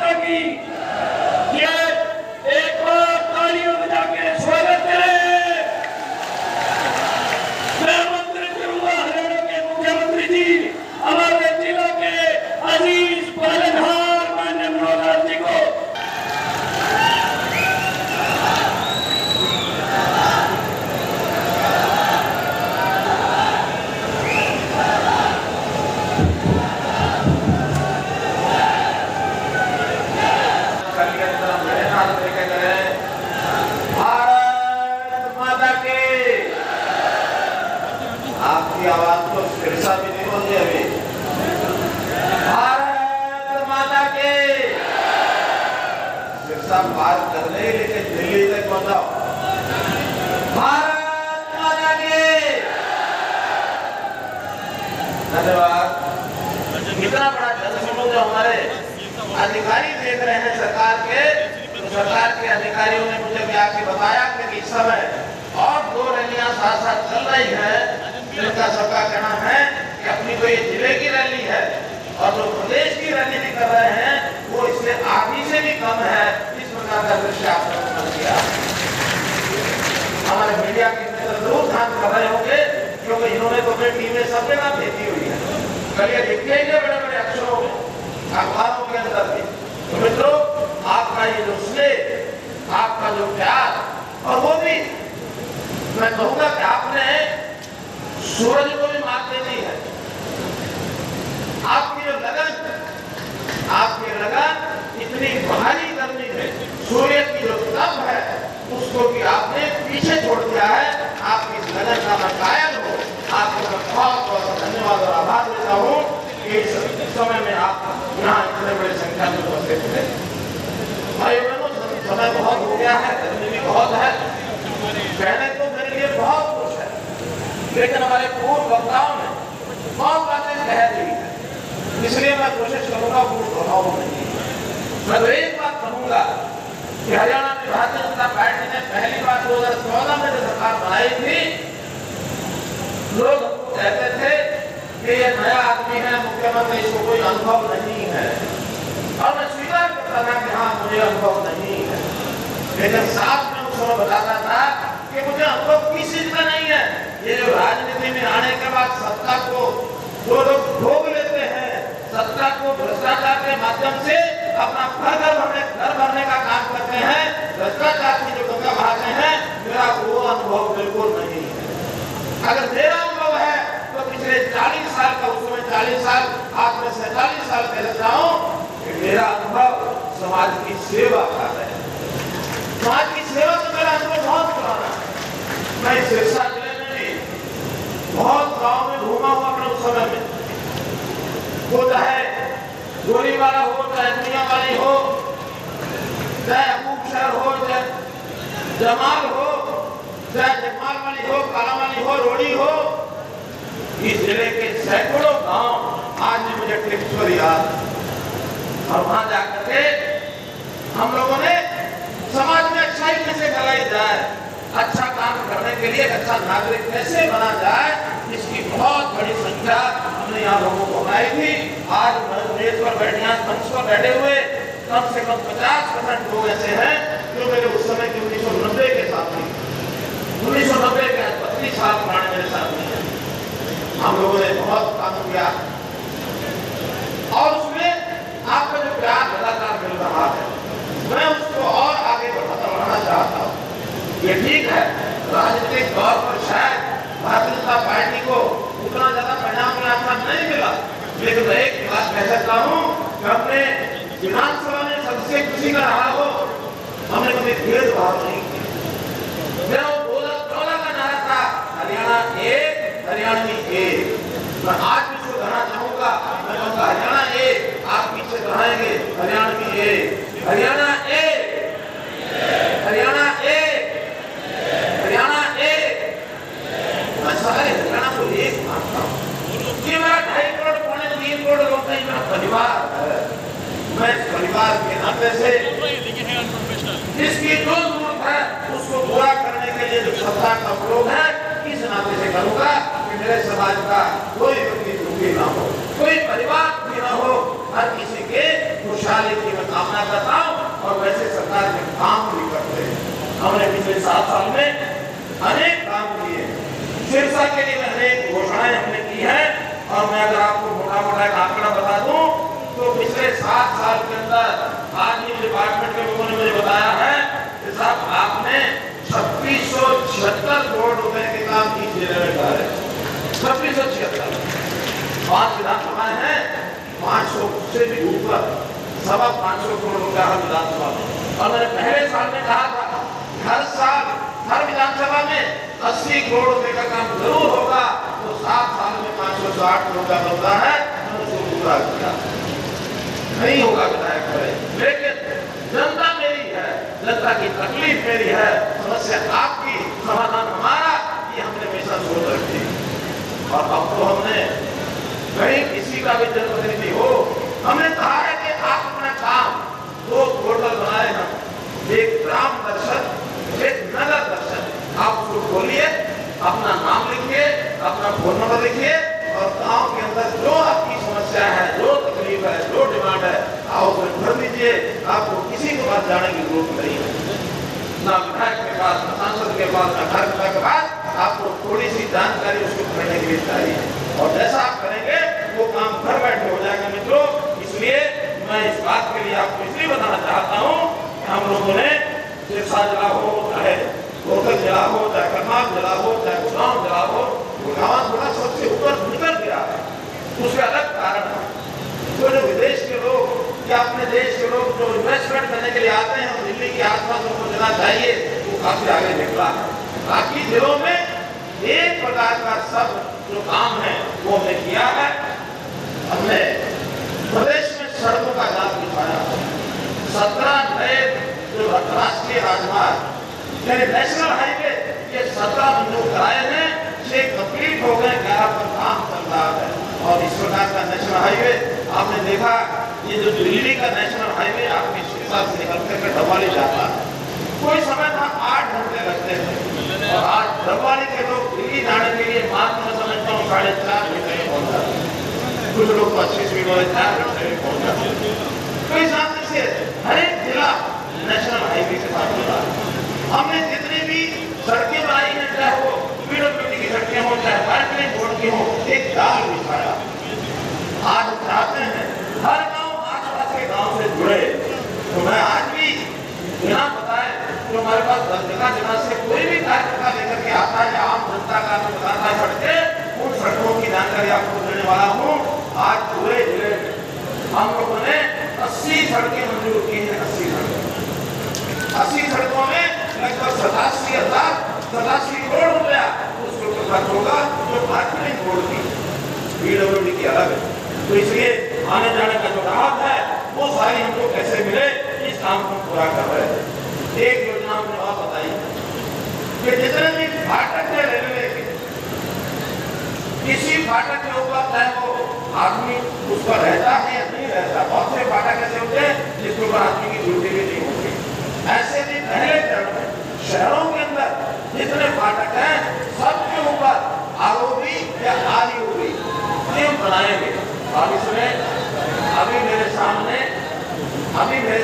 माता की। ये एक बार तालियों बजा के स्वागत करें। मैं मंत्री करूंगा हरियाणा के मुख्यमंत्री जी, हमारे जिला के अजीज पालनहार माननीय मनोहर लाल जी को। आपकी आवाज तो सिरसा भी नहीं बोल रही अभी। भारत माता के सिरसा पार कर ले, लेकिन दिल्ली तक पहुंचाओ। भारत माता के धन्यवाद। कितना बड़ा जनसमूह हमारे अधिकारी देख रहे हैं सरकार के, तो सरकार के अधिकारियों ने मुझे भी आके बताया कि इस समय और 2 रैलियां साथ साथ चल रही है, जिनका सबका कहना है कि अपनी तो ये जिले की रैली है और जो प्रदेश की रैली भी कर रहे हैं वो इससे आधी से भी कम है। इस प्रकार का दृश्य आपने समझ लिया। हमारे मीडिया के मित्र जरूर ध्यान कर रहे होंगे, क्योंकि इन्होंने तो अपनी टीमें सब जगह भेजी हुई है। कल ये लिखे ही बड़े बड़े अक्षरों में अखबारों के अंदर भी। तो मित्रों, आपका ये जो स्नेह, आपका जो प्यार, और वो भी मैं कहूँगा कि आपने सूरज को भी मात दे दी है। आपकी जो लगन इतनी भारी गर्मी में सूर्य की जो तप है उसको भी आपने पीछे छोड़ दिया है। आपकी इस लगन का मैं कायल हूँ। आपको मैं बहुत बहुत धन्यवाद और आभार देता हूँ कि इस समय में आप यहाँ इतने बड़ी संख्या में उपस्थित थे। भाई बहनों, समय बहुत हो गया है, गर्मी भी बहुत है, कहने तो मेरे लिए बहुत कुछ है, लेकिन हमारे पूर्व वक्ताओं ने बहुत बातें कह दी है, इसलिए मैं कोशिश करूंगा पूर्ण प्रभाव नहीं। मैं तो एक बात कहूंगा कि हरियाणा में भारतीय जनता पार्टी ने पहली बार 2014 में जो सरकार बनाई थी, लोग कहते थे कि ये नया आदमी है मुख्यमंत्री, इसको कोई अनुभव नहीं है, और मैं स्वीकार करता था कि हाँ मुझे अनुभव नहीं है, लेकिन साफ में उस समय बताता था कि मुझे अनुभव किस चीज का नहीं है। ये जो राजनीति में आने के बाद सत्ता को जो लोग भोग लेते हैं, सत्ता को भ्रष्टाचार के माध्यम से अपना घर भरने का काम करते हैं, भ्रष्टाचार की जो गंगा बहाते हैं, मेरा वो अनुभव बिल्कुल नहीं है। अगर मेरा अनुभव है तो पिछले 40 साल का, उस समय 40 साल, आज मैं 47 साल कह लेता हूँ कि मेरा अनुभव समाज की सेवा का है। समाज की सेवा तो मेरा अनुभव बहुत पुराना है। मैं सिरसा जिले में भी बहुत गांव में घूमा हूँ अपने उस समय में, वो चाहे गोली वाला हो, चाहे दुनिया वाली हो, चाहे अबूब शहर हो, चाहे जमाल हो, चाहे जगमाल वाली हो, काला वाली हो, रोड़ी हो, इस जिले के सैकड़ों गांव आज भी मुझे टिप्स पर याद। और वहां जाकर के हम लोगों ने समाज में अच्छाई कैसे फैलाई जाए, अच्छा काम करने के लिए अच्छा नागरिक कैसे बना जाए, इसकी बहुत बड़ी संख्या हमने यहाँ लोगों को बनाई थी। आज मेज पर मंच पर बैठे हुए कम से कम 50% लोग ऐसे हैं जो मेरे उस समय के 1990 के साथी, 1990 के 32 साल पुराने मेरे साथी हैं। हम लोगों ने बहुत काम किया और उसमें आपका जो प्यार लगातार मिल रहा है, मैं उसको और आगे बढ़ाना चाहता हूँ। ये ठीक है, राजनीतिक तौर पर शायद भारतीय जनता पार्टी को उतना ज्यादा परिणाम नहीं मिला, लेकिन मैं एक बात कह सकता हूँ कि हमने विधानसभा में सबसे खुशी का रहा हो, हमने कभी भेदभाव नहीं किया। मेरा 2014 का नारा था हरियाणा एक, हरियाणवी एक। मैं आज भी इसको कहना चाहूंगा, मैं कहूँगा हरियाणा एक, आप पीछे दोहराएंगे हरियाणवी एक, हरियाणा एक, हरियाणा एक, हरियाणा एक। मैं सारे हरियाणा को एक मानता हूँ। ये मेरा 2.5 करोड़, 3 करोड़ लोग का मेरा परिवार है। मैं इस परिवार के नाते से जिसकी जो जरूरत है उसको पूरा करने के लिए जो सत्ता का प्रयोग है, इस नाते से करूंगा कि मेरे समाज का कोई व्यक्ति दुखी ना हो, कोई परिवार दुखी ना हो, हर किसी के खुशहाली की कामना करता हूँ और वैसे सरकार के काम भी करते हैं। हमने पिछले 7 साल में अनेक काम किए। सिरसा के लिए अनेक घोषणाएं हमने की है और मैं अगर आपको मोटा-मोटा एक आंकड़ा बता दूं तो पिछले 7 साल के अंदर आज ही डिपार्टमेंट के लोगों ने मुझे बताया है कि साहब आपने 2676 करोड़ रुपए के काम इस जिले में करे। 2676 5 विधानसभाएं हैं, 500 से भी ऊपर 550 करोड़ रुपया हर विधानसभा में। और मैंने पहले साल में कहा था हर साल हर विधानसभा में 80 करोड़ रुपए का काम जरूर होगा, तो 7 साल में 560 करोड़ का बनता है, मैंने उसको पूरा किया। नहीं होगा विधायक करे, लेकिन जनता मेरी है, जनता की तकलीफ मेरी है, समस्या आपकी, समाधान हमारा, ये हमने हमेशा सोच रखी। और अब तो हमने कहीं किसी का भी जनप्रतिनिधि हो, हमने कहा है कि आप अपना काम 2 पोर्टल बनाए हम, एक ग्राम दर्शन, एक नगर दर्शन। आप उसको खोलिए, अपना नाम लिखिए, अपना फोन नंबर लिखिए और गांव के अंदर जो आपकी समस्या है, जो तकलीफ है, जो डिमांड है, आप उसमें भर दीजिए। आपको किसी के पास जाने की जरूरत नहीं है, ना विधायक के पास, ना सांसद के पास, ना कार्यकर्ता के पास। आपको थोड़ी सी जानकारी उसको करने के लिए चाहिए और जैसा आप करेंगे वो काम घर बैठे हो जाएगा मित्रों। इसलिए मैं इस बात के लिए आपको इसलिए बताना चाहता हूँ कि हम लोगों ने सिरसा जिला हो, चाहे रोहतक जिला हो, चाहे करनाल जिला हो, चाहे गुड़गांव जिला हो, गुड़गांव थोड़ा सबसे ऊपर निकल गया है, उसका अलग कारण है। तो जो विदेश के लोग या अपने देश के लोग जो इन्वेस्टमेंट करने के लिए आते हैं, दिल्ली के आसपास उनको देना चाहिए, वो काफी आगे निकला है। बाकी जिलों में एक प्रकार का सब जो काम है वो हमने किया है। हमने प्रदेश में सड़कों का जाल बिछाया, 17 नए जो राष्ट्रीय राजमार्ग यानी नेशनल हाईवे, ये 17 मंजूर कराए हैं, 6 कंप्लीट हो गए, 11 पर काम चल रहा है। और इस प्रकार का नेशनल हाईवे आपने देखा, ये जो दिल्ली का नेशनल हाईवे आपके सिरसा से निकल कर डबवाली जाता है, कोई समय था 8 घंटे लगते थे और आज डबवाली के लोग दिल्ली जाने के लिए मार्ग में समझता हूँ 4.5 घंटे में पहुंच जाते हैं। कुछ लोग तो 25 मिनट में 4 घंटे में पहुंच जाते हैं। तो इस हिसाब से हर एक जिला नेशनल हाईवे के साथ जुड़ा है। हमने जितनी भी सड़कें बनाई हैं, चाहे वो पीडब्ल्यूडी की सड़कें हो, चाहे पार्किंग बोर्ड की हो, एक जाल बिछाया। आज चाहते हैं हर गांव आसपास के गांव से जुड़े। तो मैं आज भी बिना बताए जो हमारे पास जगह से कोई भी कार्यकर्ता लेकर के आता है, आम जनता का बताता है सड़कें, उन सड़कों की जानकारी आपको देने वाला हूँ। आज पूरे जिले में हम लोगों ने 80 सड़कें मंजूर की हैं। 80 सड़कों में लगभग 87 करोड़ रुपया उसके ऊपर खर्च होगा, जो पार्किंग बोर्ड की पीडब्ल्यूडी की अलग है। तो इसलिए आने जाने का जो राहत है वो सारी हमको कैसे मिले, इस काम को पूरा कर रहे हैं। एक योजना हमने और बताई कि जितने भी फाटक है रेलवे के, किसी फाटक के ऊपर चाहे वो आदमी उस पर रहता है या नहीं रहता, बहुत से फाटक ऐसे होते हैं जिसके ऊपर आदमी की ड्यूटी भी नहीं होती। ऐसे भी पहले चरण में शहरों के अंदर जितने फाटक हैं सबके ऊपर आरओबी या आरयूबी नियम बनाएंगे। और इसमें अभी मेरे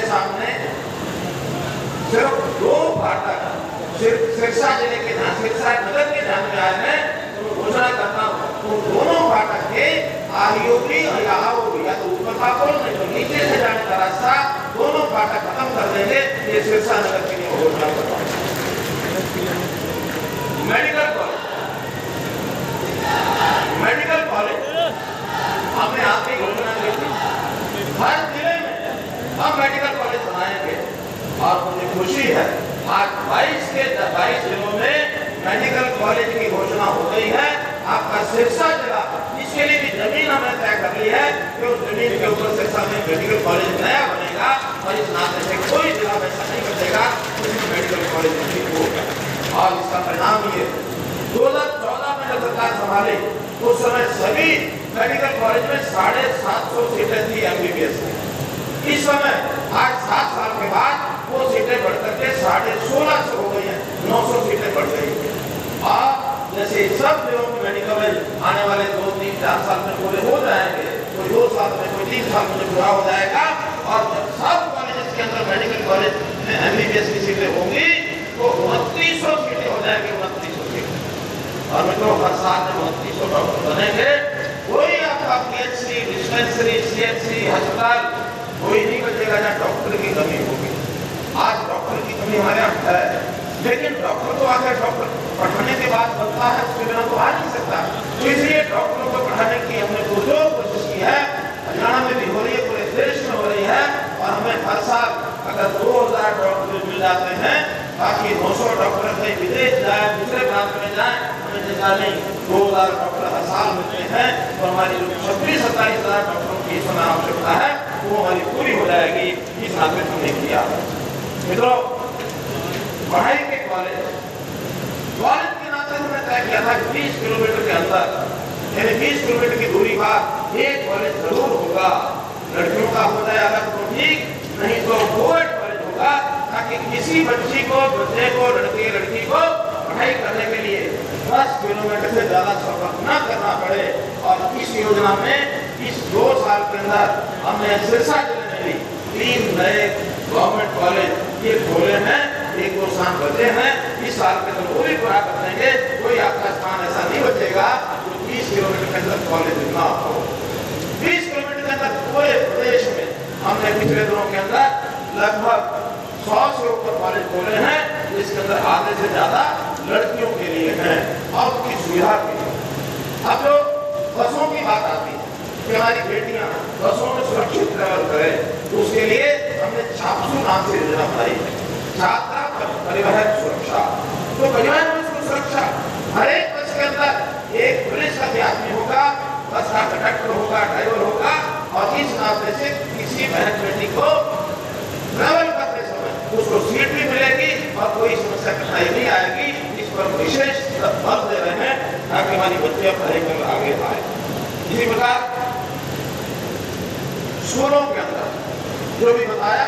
सामने सिर्फ 2 फाटक सिरसा जिले के सिरसा नगर के ध्यान में आए हैं, तो घोषणा करता हूँ तो दोनों फाटक के आरयूबी या आरओबी या तो ऊपर का पुल नहीं तो नीचे से जाने का रास्ता, दोनों फाटक खत्म कर देंगे। ये सिरसा नगर के लिए घोषणा करता हूँ। मेडिकल कॉलेज हमने आपकी घोषणा की थी, हर जिले में हम मेडिकल कॉलेज बनाएंगे। और मुझे खुशी है आज 22 के 22 जिलों में मेडिकल कॉलेज की घोषणा हो गई है। आपका सिरसा जिला इसके लिए भी जमीन हमने तय कर ली है कि उस जमीन के ऊपर सिरसा में मेडिकल कॉलेज नया बनेगा और इस नाते से कोई जिला वैसा नहीं बचेगा उसमें मेडिकल कॉलेज नहीं होगा। और इसका परिणाम ये 2014 में जब सरकार संभाली उस समय सभी मेडिकल कॉलेज में 750 सीटें थी एमबीबीएस की। इस समय आज 7 साल के बाद वो सीटें बढ़कर के 1650 हो गई हैं, 900 सीटें बढ़ गई। और जैसे सब जिलों में मेडिकल कॉलेज आने वाले 2, 3, 4 साल में पूरे हो जाएंगे, कोई 2 साल में, कोई 3 साल में पूरा हो जाएगा और जब सब कॉलेज में MBBS की सीटें होंगी वो 2900 सीटें हो जाएंगी, 2900 सीटें। और मित्रों हर साल जब 2900 डॉक्टर बनेंगे कोई आपका PHC, डिस्पेंसरी, CHC, अस्पताल कोई नहीं बचेगा जहाँ डॉक्टर की कमी होगी। आज डॉक्टर की कमी हमारे यहाँ है, लेकिन डॉक्टर तो आगे डॉक्टर पढ़ाने के बाद बनता है, उसके बिना तो आ नहीं सकता। तो इसलिए डॉक्टरों को पढ़ाने की हमने पुरजोर कोशिश की है, हरियाणा में भी हो रही है, पूरे देश में हो रही है। और हमें हर साल अगर 2000 डॉक्टर मिल जाते हैं ताकि 900 डॉक्टर कहीं विदेश जाए, दूसरे प्रांत में जाए, हमें चिंता नहीं, 2000 डॉक्टर हर साल मिलते हैं तो हमारी जो 26-27 हजार डॉक्टरों की समय आवश्यकता है वो हमारी पूरी हो जाएगी। इस नाते हमने किया। मित्रों पढ़ाई के कॉलेज के नाते हमने तय किया था 20 किलोमीटर के अंदर, यानी 20 किलोमीटर की दूरी का एक कॉलेज जरूर होगा। लड़कियों का हो जाए अलग तो ठीक, नहीं तो कोएड कॉलेज होगा, ताकि किसी बच्चे को लड़की को पढ़ाई करने के लिए 10 किलोमीटर से ज्यादा सफर न करना पड़े। और इस योजना में इस 2 साल के अंदर हमने सिरसा जिले में भी 3 नए गवर्नमेंट कॉलेज ये खोले हैं, 1-2 स्थान बचे हैं। इस साल के अंदर वो भी पूरा कर देंगे। कोई आपका स्थान ऐसा नहीं बचेगा जो 20 किलोमीटर के अंदर कॉलेज ना हो। 20 किलोमीटर के अंदर पूरे प्रदेश में हमने पिछले दिनों के अंदर लगभग 100 से ऊपर कॉलेज खोले हैं, जिसके अंदर आधे से ज्यादा लड़कियों के लिए हैं और उनकी सुविधा के लिए। अब जो बसों की बात आती है कि हमारी बेटियां बसों में सुरक्षित ट्रैवल करें, तो उसके लिए हमने छापसू नाम से योजना बनाई है, छात्रा परिवहन सुरक्षा। तो परिवहन सुरक्षा हर एक बस के अंदर एक पुलिस का आदमी होगा, बस का कंडक्टर होगा, ड्राइवर होगा। और इस नाते से किसी बहन बेटी को ट्रैवल करते समय उसको सीट भी मिलेगी और कोई समस्या कठिनाई नहीं आएगी। इस पर विशेष बल दे रहे हैं ताकि हमारी बच्चियां पढ़ाई कर आगे आए। इसी प्रकार स्कूलों के अंदर जो भी बताया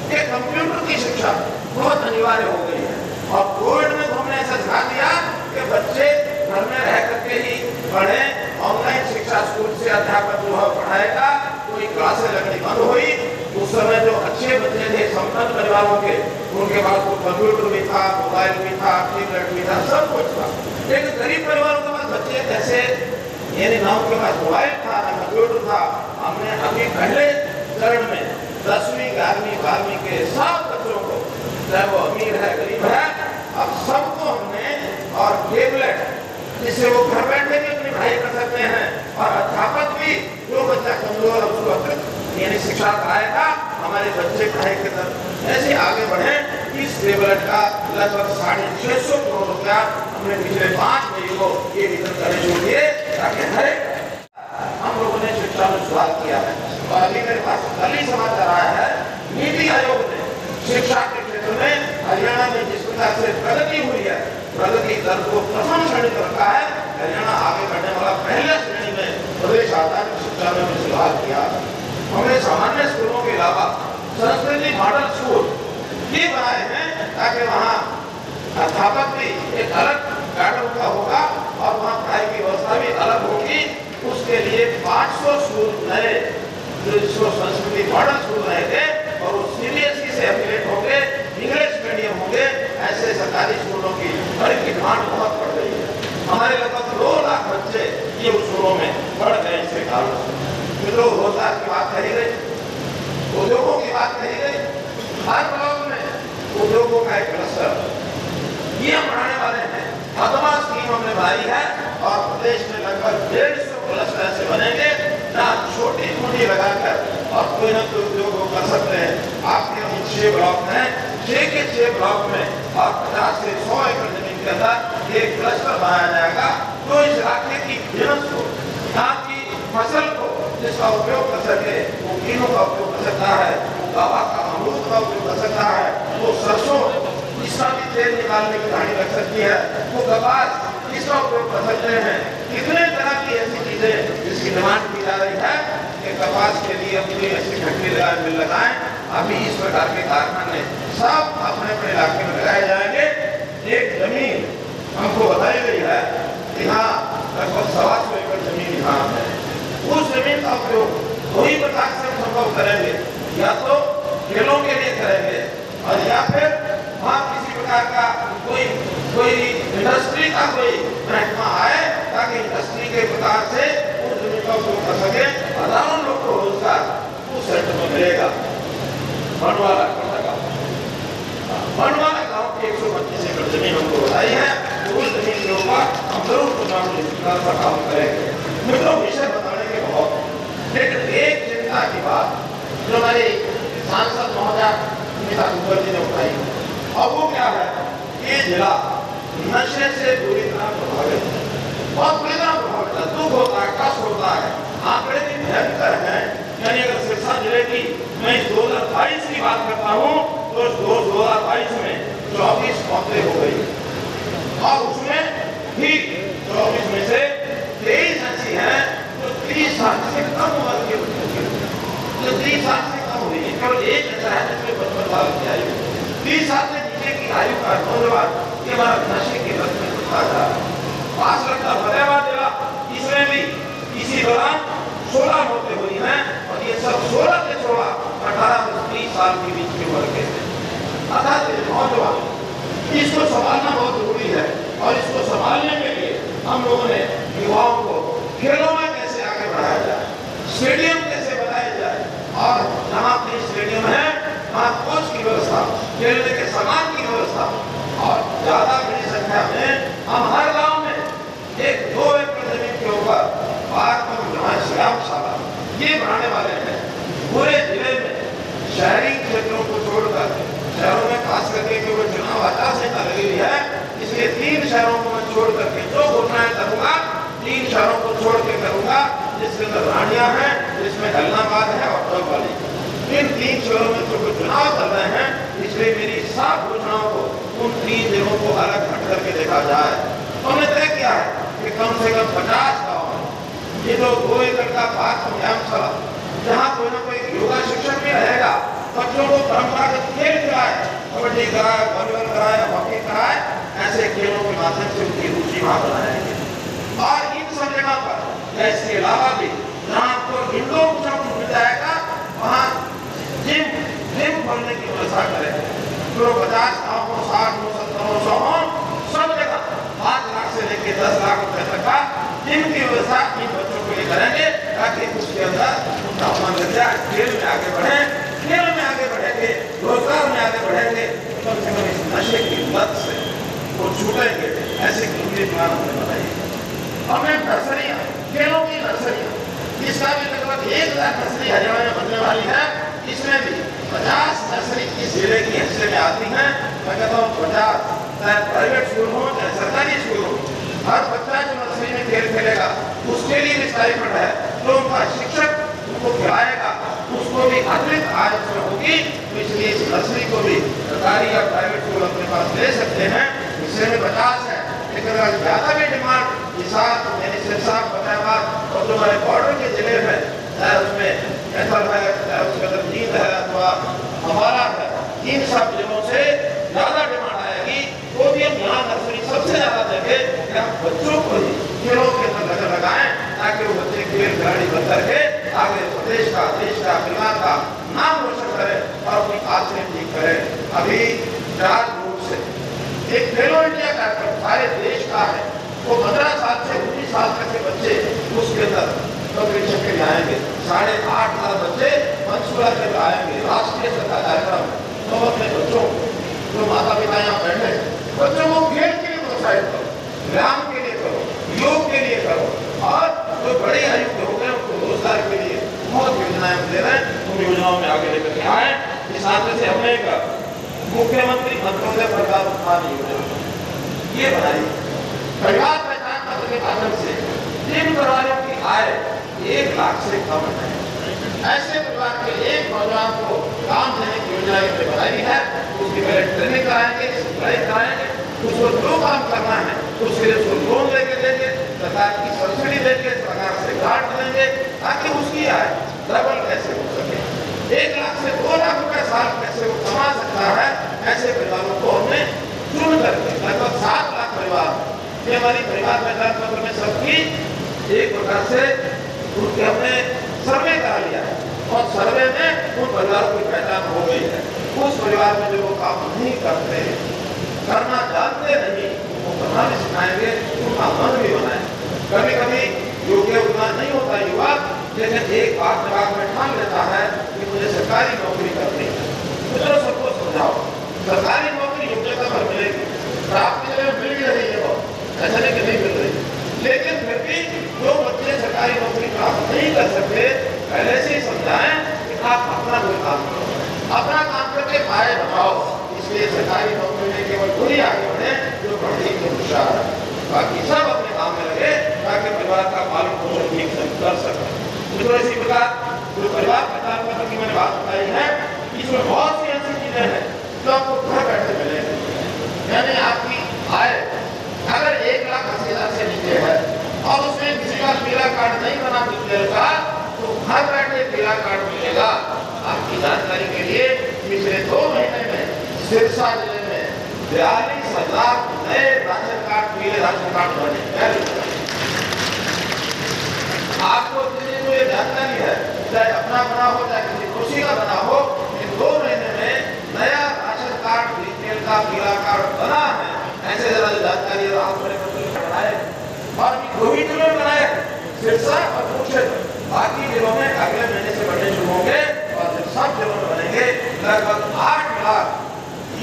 कि कंप्यूटर की शिक्षा बहुत अनिवार्य हो गई है। और कोविड में तो हमने ऐसा ध्यान दिया कि बच्चे घर में रह करके ही पढ़े। ऑनलाइन शिक्षा स्कूल से अध्यापक जो है पढ़ाएगा, कोई क्लासें लगनी बंद हुई। उस समय जो अच्छे बच्चे थे संपन्न परिवारों के, उनके पास तो कंप्यूटर भी था, मोबाइल भी था, टैबलेट भी था, सब कुछ था। लेकिन गरीब परिवारों के पास बच्चे कैसे, यानी ना उनके पास मोबाइल था ना कंप्यूटर था। हमने अभी पहले चरण में 10वीं 11वीं 12वीं के सब बच्चों को, चाहे वो अमीर है गरीब है, अब सबको हमने और टैबलेट जिससे वो घर बैठे भी अपनी पढ़ाई कर सकते हैं। और अध्यापक भी जो बच्चा कमजोर उसको यानी शिक्षा कराएगा। हमारे बच्चे पढ़ाई के तरफ ऐसे आगे बढ़े। इस टैबलेट का लगभग 650 करोड़ रुपया हमने पिछले 5 महीने को ये वितरण करने शुरू किए ताकि हर हम लोगों ने शिक्षा में सुधार किया है। और अभी मेरे पास कल ही समाचार आया है, नीति आयोग ने शिक्षा के क्षेत्र में हरियाणा में जिस प्रकार से प्रगति हुई है, प्रगति दर को प्रथम श्रेणी पर रखा है। हरियाणा आगे बढ़ने वाला पहले श्रेणी में प्रदेश आता है। शिक्षा में भी सुधार किया। हमने सामान्य स्कूलों के अलावा संस्कृति मॉडल स्कूल ये बनाए हैं ताकि वहाँ अध्यापक भी एक अलग गार्डन का होगा और वहाँ पढ़ाई की व्यवस्था भी अलग होगी। उसके लिए 500 स्कूल नए जो संस्कृति मॉडल स्कूल रहेंगे और वो CBSE से एफिलिएट होंगे, इंग्लिश मीडियम होंगे। ऐसे सरकारी स्कूलों की बड़ी डिमांड बहुत बढ़ गई है। हमारे लगभग 2 लाख बच्चे ये स्कूलों में पढ़ गए इसके कारण। मित्रों रोजगार की बात कही गई, उद्योगों की बात कही गई। हर ब्लॉक में उद्योगों का एक क्लस्टर ये हम बढ़ाने वाले हैं। अदमा स्कीम हमने बनाई है और प्रदेश में लगभग 150 क्लस्टर ऐसे बनेंगे जहाँ छोटी पूंजी लगाकर और कोई न कोई उद्योग कर सकते हैं। आपके 6 ब्लॉक हैं, 6 के 6 ब्लॉक में और 50 से 100 एकड़ जमीन के अंदर एक क्लस्टर बनाया जाएगा। तो इस इलाके की बिजनेस को, यहाँ की फसल को जिसका उपयोग कर सके, वो कीनों का उपयोग कर सकता है, वो गावा का अमरूद का उपयोग कर सकता है, वो सरसों इसका भी तेल निकालने की कहानी लग सकती है, वो कपास इसका उपयोग कर सकते हैं। कितने तरह की ऐसी चीजें जिसकी डिमांड की जा रही है कि कपास के लिए अपनी ऐसी फैक्ट्री लगाए, मिल लगाएं। अभी इस प्रकार के कारखाने सब अपने अपने इलाके में लगाए जाएंगे। एक जमीन हमको बताई गई है, यहाँ लगभग 125 एकड़ जमीन यहाँ है। उस जमीन का उपयोग वही प्रकार से हम संभव करेंगे, या तो खेलों के लिए करेंगे इंडस्ट्री का कोई महकमा आए ताकि इंडस्ट्री के प्रकार से उस जमीन का उपयोग कर सके, हजारों लोग को रोजगार उस सेक्टर में मिलेगा। बनवाला गांव की 125 एकड़ जमीन हमको बताई है, तो उस जमीन के ऊपर हम जरूर का काम करेंगे। मित्रों, विषय बताने के बहुत, लेकिन एक चिंता की बात जो हमारे सांसद महोदय नीता कुंवर जी ने उठाई, अब वो क्या है, ये जिला नशे से बुरी तरह प्रभावित है, बहुत बुरी तरह प्रभावित है। दुख होता है, कष्ट होता है, आंकड़े भी भयंकर हैं। यानी अगर सिरसा जिले की मैं 2022 की बात करता हूँ तो 2022 में 24 मौतें हो गई, और उसमें भी 24 में से 23 ऐसी हैं जो 30 साल से कम उम्र की होती, जो 30 साल से कम हुई। केवल एक ऐसा है जिसमें 55 साल की आयु, 30 साल से नीचे की आयु का नौजवान ये हमारा नशे के लत में जा रहा है। 5 लाख का फतेहाबाद जिला, इसमें भी इसी दौरान 16 मौतें हुई हैं, और ये सब 16 से 18 से 30 साल के बीच के उम्र के अर्थात नौजवान, इसको संभालना बहुत जरूरी है। और इसको संभालने के लिए हम लोगों ने युवाओं को खेलों में कैसे आगे बढ़ाया जाए, स्टेडियम कैसे बनाया जाए, और जहाँ पे स्टेडियम है वहाँ कोच की व्यवस्था, खेलने के सामान की व्यवस्था, और ज्यादा बड़ी संख्या में हम हर गांव में 1-2 एकड़ जमीन के ऊपर पार्क व्यायामशाला ये बनाने वाले हैं। पूरे जिले में शहरी क्षेत्रों को छोड़कर, शहरों में खास करके क्योंकि चुनाव आचार संहिता लगी हुई है, इसलिए 3 शहरों को मैं छोड़ करके जो घोषणाएं करूंगा 3 शहरों को छोड़ के करूंगा, जिसके अंदर रानिया है, जिसमें गलनाबाद है और डोंगरवाली। इन 3 शहरों में जो चुनाव कर रहे हैं, इसलिए मेरी 7 घोषणाओं को उन 3 जिलों को अलग हट करके देखा जाए। हमने तय किया है कि कम से कम 50 गाँव है, ये जो 2 एकड़ का पार्क व्यायामशाला, जहाँ कोई ना कोई योगा शिक्षक भी रहेगा, बच्चों को परंपरागत खेल कराए, कबड्डी कराए, वॉलीबॉल कराए, हॉकी कराए, ऐसे खेलों के माध्यम से उनकी रुचि वहाँ बनाएंगे। और इन सब जगह पर इसके अलावा भी जहाँ आपको इंडोर सब मिल जाएगा, वहाँ जिम खोलने की व्यवस्था करेंगे। जो 50 गाँव को 60, 70, 100 हो, सब जगह 5 लाख से लेकर 10 लाख रुपए तक का जिम की व्यवस्था इन बच्चों के लिए करेंगे, ताकि उसके अंदर उनका मन लग जाए, खेल में आगे बढ़े, खेल में आगे बढ़ेंगे, रोजगार में आगे बढ़ेंगे, कम से कम इस नशे की लत से वो छूटेंगे। ऐसे केंद्रीय प्लान हमने बनाई। हमने नर्सरियाँ, खेलों की नर्सरियाँ, इसका भी लगभग 1000 नर्सरी हरियाणा में बनने वाली है। इसमें भी 50 नर्सरी इस जिले की हिस्से में आती हैं। मैं कहता हूँ 50, चाहे प्राइवेट स्कूल हो चाहे सरकारी स्कूल हो, हर बच्चा जो नर्सरी में खेल खेलेगा उसके लिए भी स्टाइपेंड है, तो उनका शिक्षक उनको खिलाएगा, उसको भी अतिरिक्त आय उसमें होगी। तो इसलिए इस नर्सरी को भी सरकारी या प्राइवेट स्कूल अपने पास ले सकते हैं। हिस्से में 50 है, लेकिन अगर ज्यादा भी डिमांड हिसाब यानी सिरसा, फतेहाबाद और जो हमारे बॉर्डर के जिले में, चाहे उसमें कैथल है, चाहे उसके अंदर जींद है अथवा हमारा है, इन सब जिलों से ज्यादा डिमांड आएगी, वो भी हम यहाँ नर्सरी सबसे ज्यादा देंगे कि हम बच्चों को ही खेलों के अंदर नजर लगाएं, ताकि वो बच्चे खेल खिलाड़ी बन करके आगे प्रदेश का, देश का, परिवार का नाम रोशन करें और अपनी आदतें ठीक करें। अभी 4 रूप से एक खेलो इंडिया कार्यक्रम सारे देश का है, वो 15 साल से 19 साल तक के बच्चे उसके अंदर कॉम्पिटिशन के लिए आएंगे। 8.5 बच्चे मंसूरा के लिए आएंगे। राष्ट्रीय स्तर का कार्यक्रम, तो अपने बच्चों जो माता पिता यहाँ बैठे, बच्चों को खेल के लिए प्रोत्साहित करो, व्यायाम के लिए करो, योग के लिए करो, और जो बड़े आयु के हो गए उनको रोजगार के लिए बहुत योजनाएं दे रहे हैं, उन योजनाओं में आगे लेकर के आए। इस आंकड़े से हमने एक मुख्यमंत्री अंत्योदय परिवार उत्थान योजना ये बनाई। परिवार पहचान पत्र के माध्यम से जिन परिवारों की आय 1 लाख से कम है, ऐसे परिवार के एक नौजवान को काम देने की योजना हमने बनाई है। उसकी पहले ट्रेनिंग कराएंगे, सिखलाई कराएंगे, उसको जो काम करना है उसके लिए उसको लोन लेके देंगे, सरकार की सब्सिडी देंगे, सरकार से ग्रांट देंगे, ताकि उसकी आय डबल कैसे हो सके, 1 लाख से 2 लाख रुपए साल कैसे वो कमा सकता है। ऐसे परिवारों को हमने चुन करके लगभग 7 लाख परिवार, ये हमारी परिवार पहचान पत्र में सबकी एक प्रकार से उनके हमने सर्वे करा लिया है, और सर्वे में उन परिवारों की पहचान हो गई है। उस परिवार में जो वो काम नहीं करते, करना जानते नहीं, करना भी सिखाएंगे, उनका मन भी बनाए। कभी कभी योग्य उतना नहीं होता युवा, लेकिन एक बात दिमाग में ठान लेता है कि मुझे सरकारी नौकरी करनी है। तो सबको समझाओ सरकारी नौकरी योग्यता पर मिलेगी, प्राप्त मिल भी रही है, वो ऐसा नहीं कि नहीं मिल रही, लेकिन फिर भी जो बच्चे सरकारी नौकरी प्राप्त नहीं कर सकते, पहले से ही समझाएं कि आप अपना कोई काम करो, अपना काम करके पाए बनाओ। इसलिए सरकारी नौकरी में केवल वही आगे बढ़े जो पढ़ने के होशियार है, बाकी सब अपने काम में लगे ताकि परिवार का पालन पोषण ठीक से कर सके। तो इसी प्रकार जो परिवार कल्याण की मैंने बात बताई है, इसमें बहुत सी ऐसी चीजें हैं जो आपको घर बैठे मिलेंगे। यानी आपकी आय अगर 1,80,000 से नीचे है और उसमें किसी का पीला कार्ड नहीं बना मिलेगा, तो घर बैठे पीला कार्ड मिलेगा। आपकी जानकारी के लिए पिछले 2 महीने में सिरसा जिले में 42,000 नए राशन कार्ड, पीले राशन कार्ड बने। आपको किसी को ये जानकारी है, चाहे अपना बना हो चाहे किसी खुशी का बना हो, इन 2 महीने में नया राशन कार्ड बीपीएल का पीला कार्ड बना है। ऐसे जरा जानकारी बनाए और वही जिलों में बनाए सिरसा और कुरुक्षेत्र, बाकी जिलों में अगले महीने से बनने शुरू होंगे और सब जिलों में बनेंगे। लगभग 8 लाख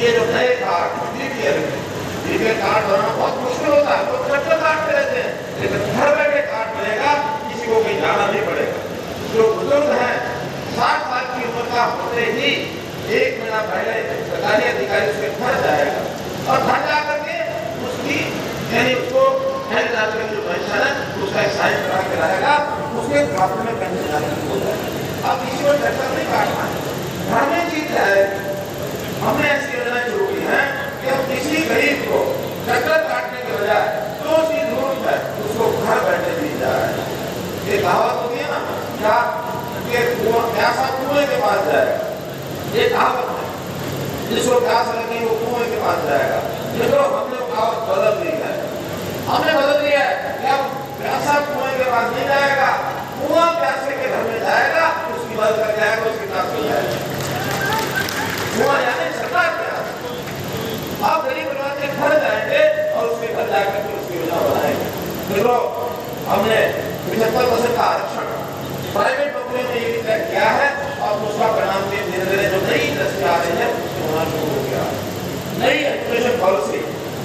ये जो नए कार्ड बीपीएल कार्ड बनाना बहुत मुश्किल होता है, लोग चक्कर काटते रहते हैं, लेकिन घर बैठे कार्ड बनेगा, किसी को कहीं जाना नहीं पड़ेगा। जो बुजुर्ग हैं 60 साल की उम्र का होते ही 1 महीना पहले सरकारी अधिकारी उसके घर जाएगा और घर जाकर के उसकी यानी उसको हेल्थ कार्ड जो पेंशन है उसका एक साइन करा के रहेगा, उसके खाते में पेंशन जाने हो जाएगा। अब किसी को चक्कर नहीं काटना है, घर में चीज है। हमने ऐसी योजना शुरू की है कि हम किसी गरीब को चक्कर काटने के बजाय जो उसकी जरूरत है उसको घर बैठे दी जाए। ये कहावत होती है ना, क्या प्यासा कुएं के पास जाएगा, ये कहावत है, जिसको प्यास लगी वो कुएं के पास जाएगा। ये तो हमने कहावत बदल दी है, हमने बदल दिया है कि अब प्यासा कुएं के पास नहीं जाएगा, कुआं प्यासे के घर में जाएगा, उसकी मदद कर जाएगा, उसकी प्यास मिल जाएगी। कुआं यानी सरकार प्यास। आप गरीब परिवार के घर जाएंगे और उसके घर जाकर के उसकी योजना बनाएंगे। देखो हमने 75% का आरक्षण प्राइवेट नौकरी में ये तय किया है और उसका परिणाम धीरे धीरे जो नई इंडस्ट्री आ रही है उसमें होना शुरू हो गया। नई एजुकेशन पॉलिसी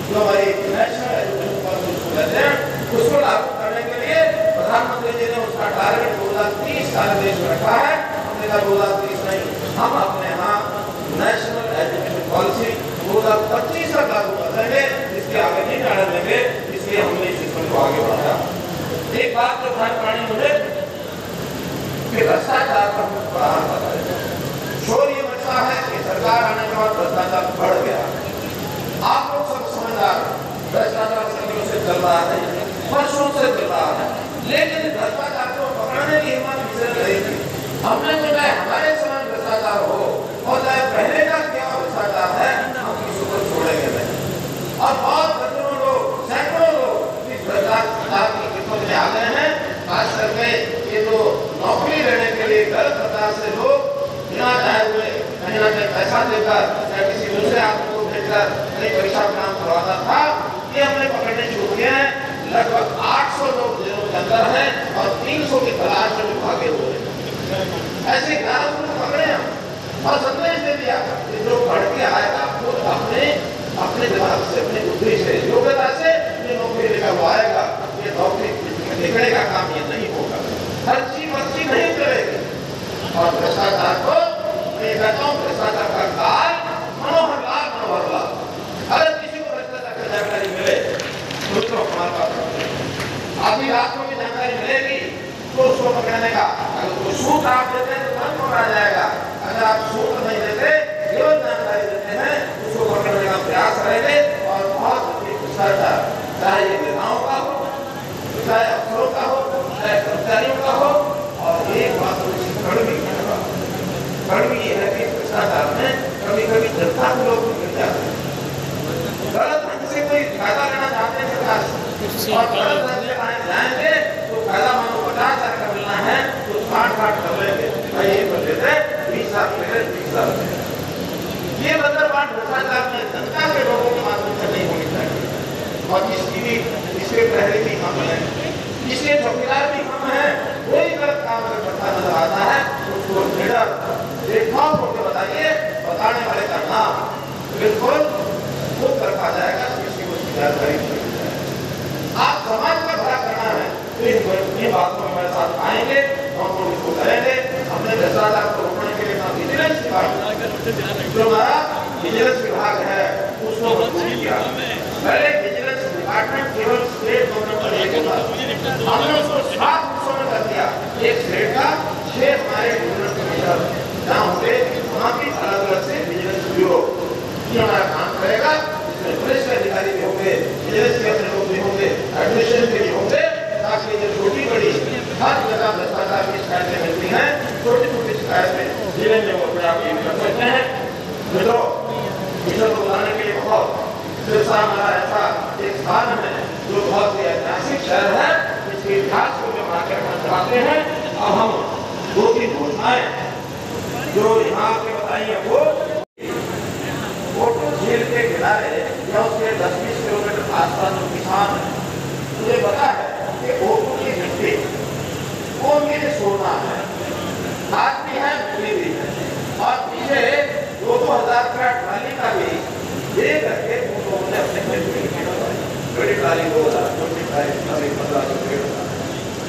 जो हमारी नेशनल एजुकेशन पॉलिसी उसको कहते हैं, उसको लागू करने के लिए प्रधानमंत्री जी ने उसका टारगेट 2030 सारे देश में रखा है। हमने कहा 2030 नहीं, हम अपने यहाँ नेशनल एजुकेशन पॉलिसी 2025 तक लागू कर देंगे, इसके आगे नहीं जाने देंगे। इसलिए हमने इस सिस्टम को आगे बढ़ाया। एक बात जो ध्यान पानी मुझे कि भ्रष्टाचार पर बढ़ाना पड़ता है। शोर ये मचा है कि सरकार आने के बाद भ्रष्टाचार बढ़ गया। आप लोग सब समझदार, भ्रष्टाचार सदियों से चल रहा है, वर्षों से चल रहा है, लेकिन भ्रष्टाचार को पकड़ने की हिम्मत किसी ने नहीं की। हमने तो चाहे हमारे समय भ्रष्टाचार हो और चाहे पहले का क्या भ्रष्टाचार है, हम किसी को छोड़ेंगे नहीं। और बहुत दर्जनों लोग, सैकड़ों लोग इस भ्रष्टाचार की खिदमत में आ गए हैं। खास करके ये जो नौकरी लेने के लिए गलत प्रकार से लोग बिना चाहे हुए कहीं ना कहीं पैसा देकर या किसी दूसरे आदमी को भेजकर कहीं परीक्षा का नाम करवाना था, ये हमने पकड़ने शुरू किए हैं। लगभग 800 लोग जेलों के अंदर हैं और 300 की तलाश में भागे हुए हैं। ऐसे 11 लोग पकड़े हम और संदेश दे दिया कि जो बढ़ के आएगा वो अपने दिमाग से, अपनी बुद्धि से, योग्यता से ये नौकरी लेकर वो आएगा। ये नौकरी निकलने का काम ये नहीं होगा, खर्ची मर्ची नहीं करेगी। और भ्रष्टाचार को मैं कहता हूँ, भ्रष्टाचार का काल मनोहर लाल। अगर किसी को भ्रष्टाचार की जानकारी मिले तो हमारे पास अभी रात को भी जानकारी मिलेगी तो उसको पकड़ने का। अगर कोई सूत्र आप देते हैं तो तुरंत पकड़ा जाएगा। अगर आप सूत्र नहीं देते, केवल जानकारी देते हैं, उसको पकड़ने का प्रयास करेंगे। और बहुत भ्रष्टाचार, चाहे ये नेताओं का हो, चाहे अफसरों का हो, चाहे कर्मचारियों का हो। और एक बात कड़वी ये है कि भ्रष्टाचार में कभी कभी जनता के लोग मिल जाते हैं, गलत ढंग से कोई फायदा लेना चाहते हैं सरकार से, और गलत ढंग से जाएंगे तो फायदा मानो 50,000 का मिलना है तो 60 कर लेंगे। भाई ये कर लेते 20 साल पहले 20 साल पहले। ये बंदरबांट भ्रष्टाचार में जनता के लोगों के माध्यम से नहीं होनी चाहिए। और तय करना बिल्कुल खुद रखा जाएगा, किसी को जानकारी नहीं दी जाएगी। आप समाज का भला करना है तो इन बातों में हमारे साथ आएंगे, हम लोग इसको करेंगे। हमने भ्रष्टाचार को रोकने के लिए विजिलेंस विभाग, जो हमारा विजिलेंस विभाग है उसको मजबूत किया। पहले विजिलेंस डिपार्टमेंट केवल स्टेट गवर्नमेंट का एक होता, हमने उसको 7 हिस्सों में कर दिया। एक स्टेट का, 6 हमारे विजिलेंस कमिश्नर जहाँ होंगे, वहाँ भी अलग अलग से विजिलेंस ब्यूरो ये हमारा काम करेगा। इसमें पुलिस के अधिकारी भी होंगे, विजिलेंस के अपने लोग भी होंगे, एडमिनिस्ट्रेशन के भी होंगे, ताकि जो छोटी बड़ी हर जगह भ्रष्टाचार की शिकायतें मिलती हैं, छोटी छोटी शिकायतें जिले में वो अपने आप ये कर सकते हैं। मित्रों, इसे को बताने के लिए बहुत सिरसा हमारा ऐसा एक स्थान है जो बहुत ही ऐतिहासिक शहर है, इसके इतिहास को जो आगे हम चाहते हैं। अब हम 2-3 घोषणाएं जो यहाँ के बताई है वो कोटो झील के किनारे या उसके 10-20 किलोमीटर आसपास जो किसान है, मुझे पता है कि कोटो की मिट्टी वो मेरे सोना है, आज भी है, मिली भी है। और पीछे 2-2 हज़ार का ट्राली का भी दे करके उन लोगों ने अपने खेत में बड़ी ट्राली 2,000, छोटी ट्राली 15,000।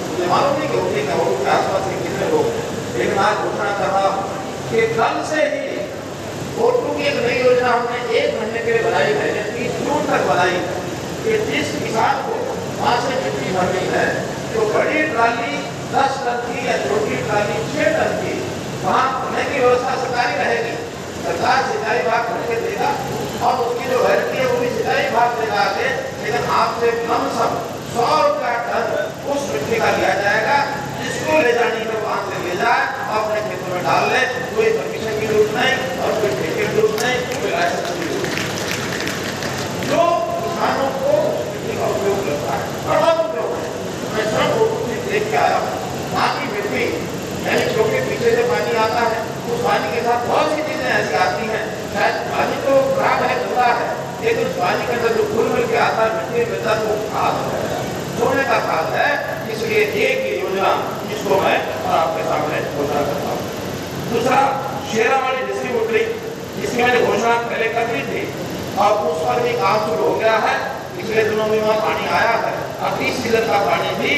मुझे मालूम नहीं कि उनके के आसपास के कितने लोग, लेकिन आज घोषणा कर रहा हूँ कि कल से ही कोटू की एक नई योजना हमने 1 महीने के लिए बनाई है, 30 जून तक बनाई है कि जिस किसान को वहाँ से मिट्टी भरनी है तो बड़ी ट्राली 10 टन की या छोटी ट्राली 6 टन की वहाँ भरने की व्यवस्था सरकारी रहेगी। सरकार सिंचाई विभाग भर के देगा और उसकी जो वैलिडिटी है वो भी सिंचाई विभाग देगा आगे, लेकिन आपसे कम से कम 100 रुपया टन उस मिट्टी का लिया जाएगा। जिसको ले जानी है वहाँ से ले जाए और अपने खेतों में डाल ले, कोई परमिशन की जरूरत नहीं और कोई ठेके की जरूरत नहीं, कोई लाइसेंस की जरूरत नहीं। जो किसानों को मिट्टी का उपयोग करता है, बड़ा उपयोग है। मैं सब लोगों से देख के आया हूँ, वहाँ की मिट्टी यानी क्योंकि पीछे से पानी आता है, उस पानी के साथ बहुत सी चीजें ऐसी आती हैं। शायद पानी तो खराब है, गंदा है, लेकिन उस पानी के अंदर जो घुल मिल के आता है मिट्टी के अंदर वो खाद है, सोने का खाद है। इसलिए एक ही योजना जिसको मैं आपके सामने घोषणा करता हूँ। दूसरा, शेरावाली डिस्ट्रीब्यूटरी, जिसकी मैंने घोषणा पहले कर दी थी और उस पर भी काम शुरू हो गया है। पिछले दिनों में वहाँ पानी आया है, अब इस सीजन का पानी भी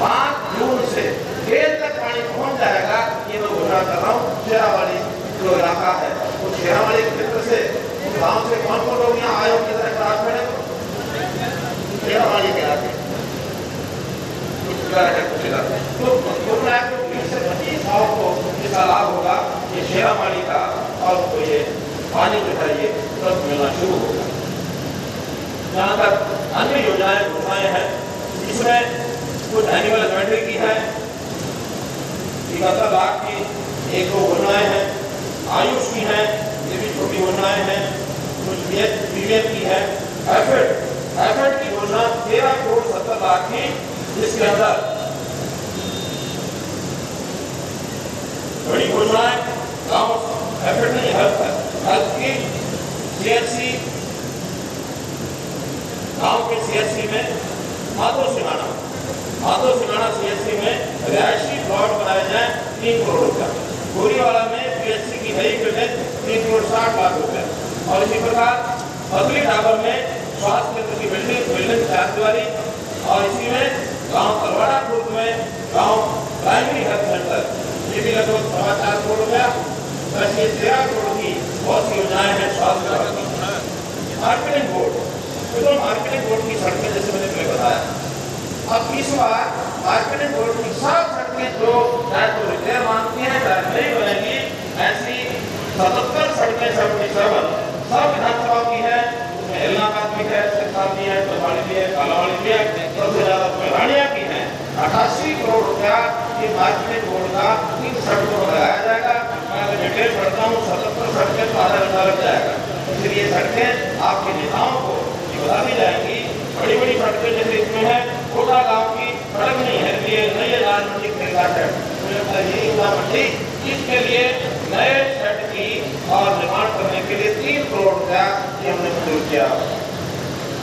5 जून से खेत तक पानी पहुँच जाएगा। ये मैं घोषणा कर रहा हूँ। शेरावाली जो इलाका है उस शेरावाली क्षेत्र से, उस गाँव से कौन कौन लोग यहाँ आयोग की तरह खराब खड़े शेरावाली के इलाके तो 20 से 25 गाँव को इसका लाभ होगा। ये शेरावाली का और तो ये पानी जो है ये तुरंत मिलना शुरू होगा। जहाँ तक अन्य योजनाएं घोषणाएं हैं, इसमें कुछ एनिमल हस्बेंड्री की है, 71 लाख की 1-2 योजनाएं हैं, आयुष की हैं, ये भी छोटी योजनाएं हैं, कुछ पीएम की है, एफएड की योजना 13 करोड़ 70 लाख की, जिसके अंदर बड़ी घोषणाएं गाँव एफएड नहीं हेल्थ की सीएचसी गाँव के सीएचसी में माधो सिंगाना सीएचसी में रिहायशी प्लॉट बनाए जाए 3 करोड़ रुपया। गोरीवाला में पीएचसी की नई बिल्डिंग 3 करोड़ 60 लाख रुपए। और इसी प्रकार बदली टावर में स्वास्थ्य केंद्र की बिल्डिंग 4 दीवारी और इसी में गांव तलवाड़ा खुर्द में गांव प्राइमरी हेल्थ सेंटर, ये भी लगभग 4.25 करोड़ रुपया। बस ये 13 करोड़ की बहुत सी योजनाएं हैं स्वास्थ्य विभाग की। मार्केटिंग बोर्ड, तो मार्केटिंग बोर्ड की सड़कें जैसे मैंने पहले बताया, अब इस बार मार्केटिंग बोर्ड की सब सड़कें जो चाहे तो रिपेयर मांगती हैं चाहे नहीं बनेगी, ऐसी 77 सड़कें 77 सब विधानसभा की है। उसमें इलाहाबाद भी है, सिरसा भी है, बलवाड़ी भी है, कालावाड़ी भी है, सबसे ज्यादा रानिया की है। 88 करोड़ रुपया की मार्केटिंग बोर्ड का इन सड़कों पर लगाया जाएगा। मैं अगर डिटेल पढ़ता हूँ 77 सड़कें तो आधा घंटा लग जाएगा। इसलिए सड़कें आपके नेताओं को बता दी जाएंगी। बड़ी बड़ी सड़कें जैसे इसमें है, कोटा गांव की सड़क नहीं है, ये नई अनाज मंडी खरीदा है, मुझे लगता है यही अनाज मंडी, इसके लिए नए शेड की और निर्माण करने के लिए 3 करोड़ रुपया हमने मंजूर किया।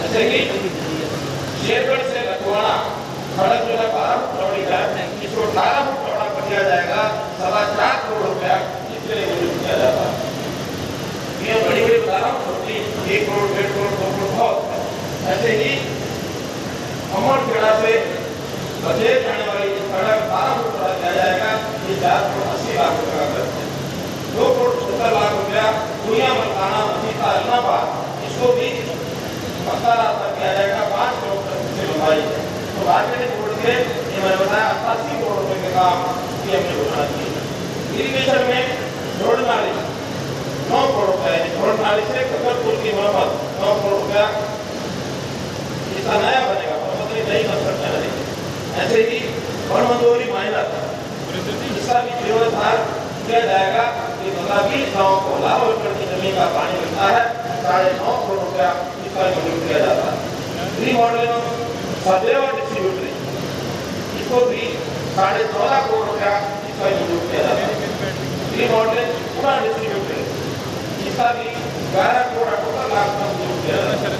ऐसे ही शेरगढ़ से लखवाड़ा सड़क जो है 12 फुट चौड़ी है, इसको 18 फुट चौड़ा कर दिया जाएगा, 4.25 करोड़ रुपया इसके लिए मंजूर किया जाता है। कम होती 1 करोड़ 1.5 करोड़ 2 करोड़ बहुत है। ऐसे ही अमरखेड़ा से बजेट जाने वाली सड़क 12 फुट चौड़ा किया जाएगा। ये 480 लाख रुपए का खर्च है। 2 करोड़ 70 लाख रुपया दुनिया मलकाना मसीहा इलाहाबाद इसको भी पक्का रास्ता किया जाएगा। 5 किलोमीटर से लंबाई है। तो मार्केटिंग बोर्ड के ये मैंने बताया 88 करोड़ रुपए के काम की हमने घोषणा की है। इरिगेशन में जोड़ नाली 9 करोड़ रुपए, जोड़ नाली से ककरपुर की मरम्मत 9 करोड़ रुपया इसका नया बनेगा, नई कंस्ट्रक्शन है। ऐसे ही वनमंजूरी माइनर इसका भी जीर्णोद्धार किया जाएगा। कि 15-20 गाँव को लाखों एकड़ की जमीन का पानी मिलता है, 9.5 करोड़ रुपया इसका मंजूर किया जाता है। रीमॉडलिंग सर्वे और डिस्ट्रीब्यूटरी इसको भी 14.5 करोड़ रुपया इसका मंजूर किया जाता है। रीमॉडलिंग पूरा डिस्ट्रीब्यूटरी इसका भी 11 करोड़ 78 लाख का मंजूर किया जाता है।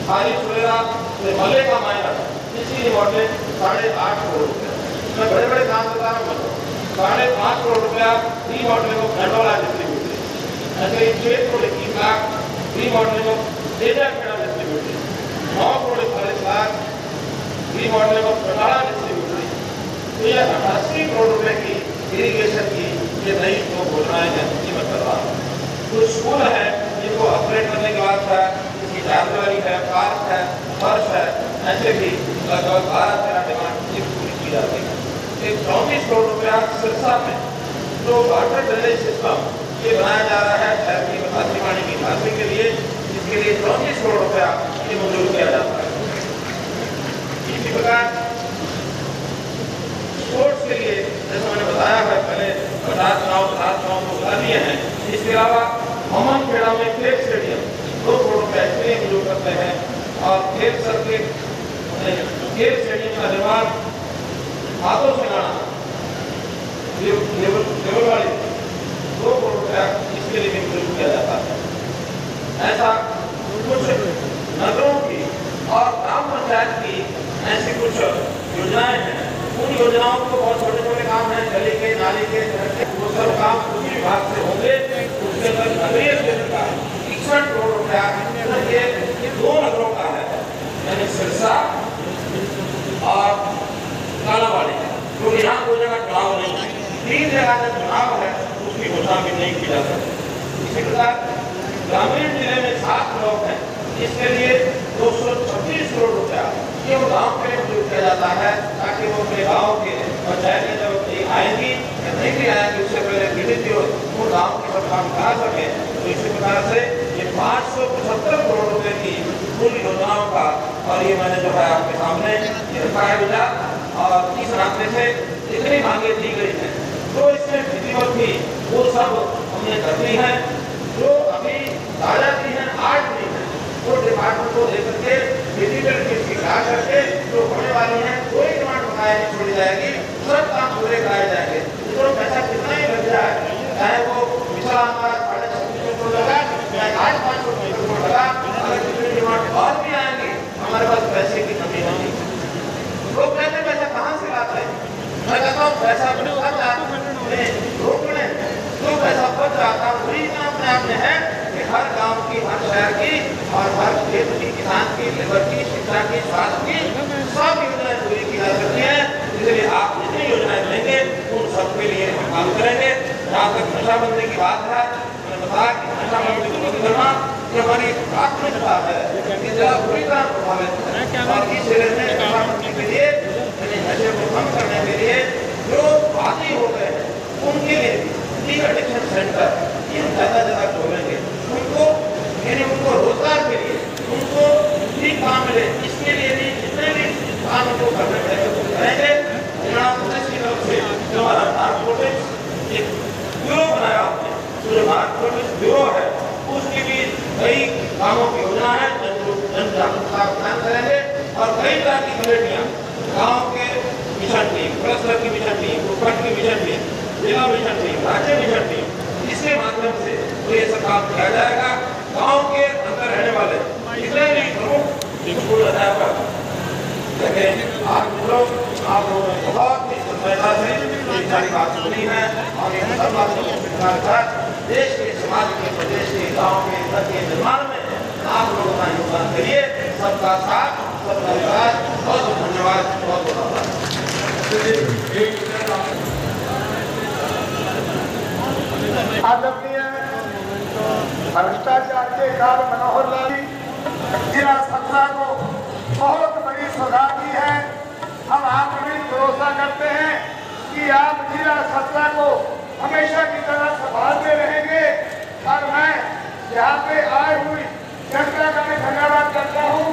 खाली सुरेरा से मल्ले का माइनर इसी रिमॉडलिंग 8.5 करोड़ रुपया। मैं बड़े बड़े काम बता रहा हूँ। 5.5 करोड़ रुपया रीमॉडलिंग ऑफ खंडोला डिस्ट्रीब्यूटरी। ऐसे ही 6 crore 21 lakh remodelling of Dejakheda distributary. 9 crore 41 lakh remodelling of Katada distributary. तो ये 88 करोड़ रुपए की इरिगेशन की ये नई जो घोषणाएं हैं ये मैं कर रहा हूँ। कुछ स्कूल है जिनको अपग्रेड करने के बाद है, इसकी जानकारी है, पार्क है, फर्श है, ऐसे भी लगभग 12-13 डिमांड पूरी की जाती है। एक 34 करोड़ रुपया सिरसा में जो वाटर ड्रेनेज सिस्टम ये बनाया जा रहा है शहर की बरसाती पानी की निकासी के लिए, इसके लिए 34 करोड़ रुपया ये मंजूर किया जाता है। इसी प्रकार स्पोर्ट्स के लिए जैसे मैंने बताया है पहले 50 गाँव को बुला दिए हैं। इसके अलावा अमनखेड़ा में खेल स्टेडियम 2 करोड़ रुपया इसके लिए मंजूर करते हैं। और खेल सर्किट खेल स्टेडियम का निर्माण हाथों से गाना लेवल वाली 2 करोड़ रुपया इसके लिए भी मंजूर किया जाता है। ऐसा कुछ नगरों की और ग्राम पंचायत की ऐसी कुछ योजनाएं हैं। उन योजनाओं को बहुत छोटे छोटे काम हैं, गली के नाली के वो सब काम उसी विभाग से होंगे। उसके अंदर नगरीय क्षेत्र का 61 करोड़ रुपया ये 2 नगरों का है, यानी सिरसा और कालावाड़ी, क्योंकि यहाँ कोई जगह चुनाव नहीं है। 3 जगह में चुनाव है, उसकी घोषणा भी नहीं की जा सकती। इसी प्रकार ग्रामीण जिले में 7 ब्लॉक हैं, इसके लिए 236 करोड़ रुपया ये गाँव के लिए मंजूर किया जाता है, ताकि वो अपने गाँव के पंचायतें जब आएंगी या नहीं भी आएंगी उससे पहले पीड़ित वो गाँव की सब काम करा सके। तो इसी प्रकार से ये 575 करोड़ रुपए की कुल योजनाओं का, और ये मैंने जो है आपके सामने ये रखा है विचार। और इस नाते से जितनी मांगे दी गई हैं तो इसमें विधिवत भी वो सब हमने कर दी है। जो अभी ताजा की है 8 दी है, वो डिपार्टमेंट को दे करके फिजिकल की करा करके जो होने वाली है कोई डिमांड बनाया नहीं छोड़ी जाएगी, सब काम पूरे कराए जाएंगे। तो पैसा कितना ही लग जाए, चाहे वो पिछला हमारा 26,500 करोड़ लगा, चाहे आज 500 करोड़ लगा, अगर कितनी डिमांड और भी आएंगी हमारे पास पैसे की कमी होगी। लोग कहते हैं पैसा कहाँ से लाते हैं? मैं कहता हूँ पैसा रोक लें तो पैसा बच जाता। वही अपने आप में है कि हर गांव की, हर शहर की और हर खेत की, किसान की, लेबर की, शिक्षा की, स्वास्थ्य की सब योजनाएं पूरी की जा सकती है। इसलिए आप जितनी योजनाएं लेंगे उन सबके लिए हम काम करेंगे। जहाँ तक नशाबंदी की बात है, मैंने बताया कि नशाबंदी को बंद करना ये हमारी प्राथमिकता है। ये जिला पूरी तरह प्रभावित है और इस जिले में नशाबंदी के लिए, नशे को कम करने के लिए जो बागी हो गए हैं उनके लिए डी एडिक्शन सेंटर ये ज्यादा खोलेंगे। उनको यानी उनको रोजगार के लिए उनको भी काम मिले, इसके लिए भी जितने भी काम उनको करने पड़ेंगे वो करेंगे। की तरफ से जो हमारा नार्कोटिक्स एक ब्यूरो बनाया आपने, तो जो नार्कोटिक्स ब्यूरो है उसकी भी कई कामों की योजना है, जन जागरूकता अभियान करेंगे। और कई तरह की कमेटियाँ गाँव के मिशन टीम, क्लस्टर की मिशन टीम, उपखंड की मिशन टीम, जिला मिशन टीम, राज्य मिशन टीम, इसके माध्यम से तो ये सब काम किया जाएगा। गांव के अंदर रहने वाले जितने भी प्रमुख स्कूल अध्यापक देखें, आप लोग बहुत ही सफलता से ये सारी बात सुनी है और ये सब बातों को देश के, समाज के, प्रदेश के, गाँव के, सबका साथ, सबका विकास। बहुत बहुत धन्यवाद, बहुत बहुत आभार। आदरणीय भ्रष्टाचार के काल मनोहर लाल जिला सत्ता को बहुत बड़ी सौगात दी है। हम आप भी भरोसा करते हैं कि आप जिला सत्ता को हमेशा की तरह संभालते रहेंगे। और मैं यहाँ पे आए हुई जनता का मैं धन्यवाद करता हूँ।